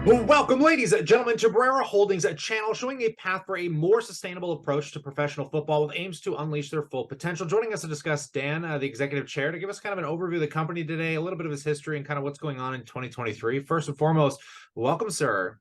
Well, welcome, ladies and gentlemen, to Brera Holdings, a channel showing a path for a more sustainable approach to professional football with aims to unleash their full potential. Joining us to discuss, Dan, the executive chair, to give us kind of an overview of the company today, a little bit of his history and kind of what's going on in 2023. First and foremost, welcome, sir.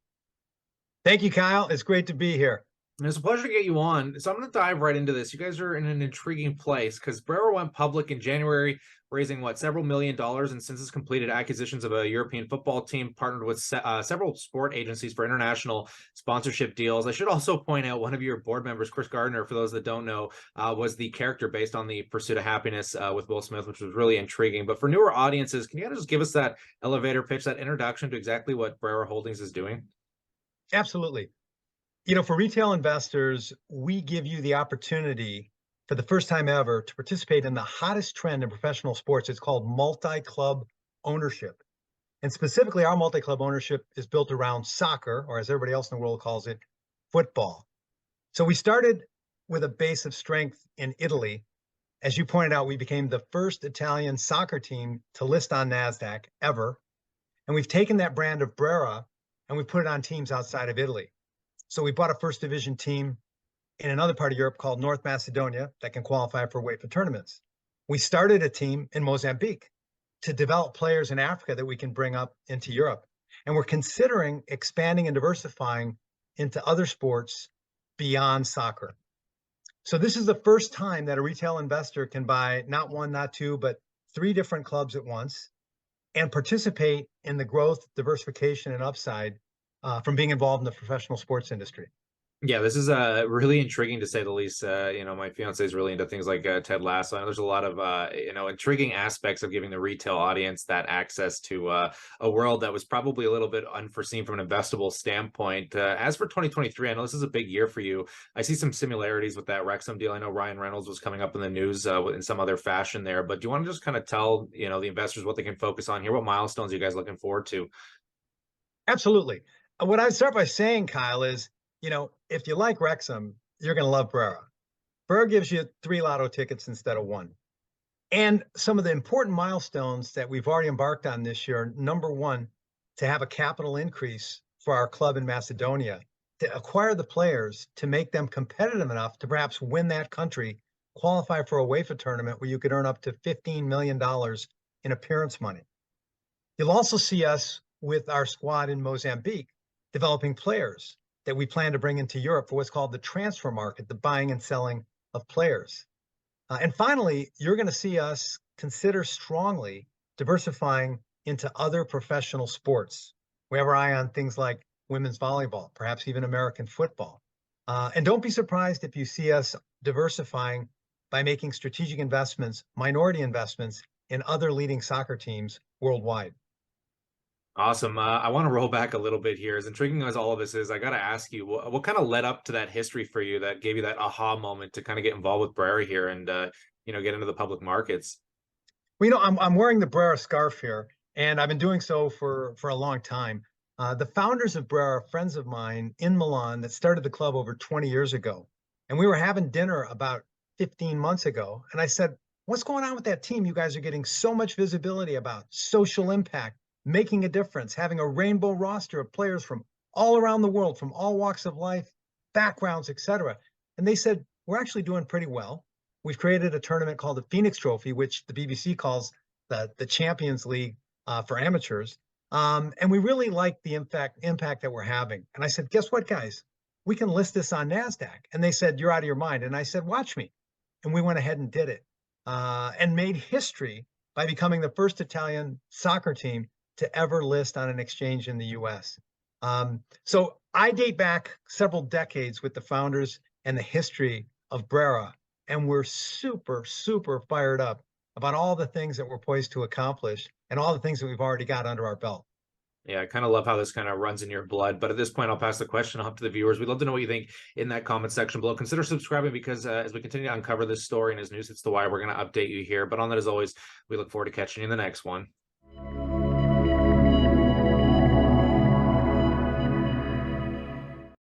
Thank you, Kyle. It's great to be here. It's a pleasure to get you on. So I'm going to dive right into this. You guys are in an intriguing place because Brera went public in January, raising several $1 millions, and since it's completed acquisitions of a European football team, partnered with several sport agencies for international sponsorship deals. I should also point out one of your board members, Chris Gardner, for those that don't know, was the character based on The Pursuit of Happiness with Will Smith, which was really intriguing. But for newer audiences, can you just give us that elevator pitch, that introduction to exactly what Brera Holdings is doing? Absolutely. For retail investors, we give you the opportunity for the first time ever to participate in the hottest trend in professional sports. It's called multi-club ownership. And specifically, our multi-club ownership is built around soccer, or as everybody else in the world calls it, football. So we started with a base of strength in Italy. As you pointed out, we became the first Italian soccer team to list on NASDAQ ever. And we've taken that brand of Brera and we put it on teams outside of Italy. So we bought a first division team in another part of Europe called North Macedonia that can qualify for UEFA tournaments. We started a team in Mozambique to develop players in Africa that we can bring up into Europe. And we're considering expanding and diversifying into other sports beyond soccer. So this is the first time that a retail investor can buy not one, not two, but 3 different clubs at once and participate in the growth, diversification, and upside from being involved in the professional sports industry. Yeah, this is really intriguing to say the least. My fiance is really into things like Ted Lasso. And there's a lot of intriguing aspects of giving the retail audience that access to a world that was probably a little bit unforeseen from an investable standpoint. As for 2023, I know this is a big year for you. I see some similarities with that Wrexham deal. I know Ryan Reynolds was coming up in the news in some other fashion there. But do you want to just kind of tell the investors what they can focus on here? What milestones are you guys looking forward to? Absolutely. What I'd start by saying, Kyle, is if you like Wrexham, you're going to love Brera. Brera gives you 3 lotto tickets instead of 1. And some of the important milestones that we've already embarked on this year, number 1, to have a capital increase for our club in Macedonia, to acquire the players, to make them competitive enough to perhaps win that country, qualify for a UEFA tournament where you could earn up to $15 million in appearance money. You'll also see us with our squad in Mozambique developing players that we plan to bring into Europe for what's called the transfer market, the buying and selling of players. And finally, you're going to see us consider strongly diversifying into other professional sports. We have our eye on things like women's volleyball, perhaps even American football. And don't be surprised if you see us diversifying by making strategic investments, minority investments in other leading soccer teams worldwide. Awesome. I want to roll back a little bit here. As intriguing as all of this is, I got to ask you, what kind of led up to that history for you that gave you that aha moment to kind of get involved with Brera here and, get into the public markets? Well, I'm wearing the Brera scarf here, and I've been doing so for a long time. The founders of Brera are friends of mine in Milan that started the club over 20 years ago. And we were having dinner about 15 months ago. And I said, what's going on with that team? You guys are getting so much visibility about social impact, making a difference, having a rainbow roster of players from all around the world, from all walks of life, backgrounds, etc. And they said, we're actually doing pretty well. We've created a tournament called the Phoenix Trophy, which the BBC calls the Champions League for amateurs. And we really like the impact that we're having. And I said, guess what, guys? We can list this on NASDAQ. And they said, you're out of your mind. And I said, watch me. And we went ahead and did it and made history by becoming the first Italian soccer team to ever list on an exchange in the US. So I date back several decades with the founders and the history of Brera, and we're super, super fired up about all the things that we're poised to accomplish and all the things that we've already got under our belt. Yeah, I kind of love how this kind of runs in your blood. But at this point, I'll pass the question off to the viewers. We'd love to know what you think in that comment section below. Consider subscribing because as we continue to uncover this story and as news hits the wire, we're going to update you here. But on that, as always, we look forward to catching you in the next one.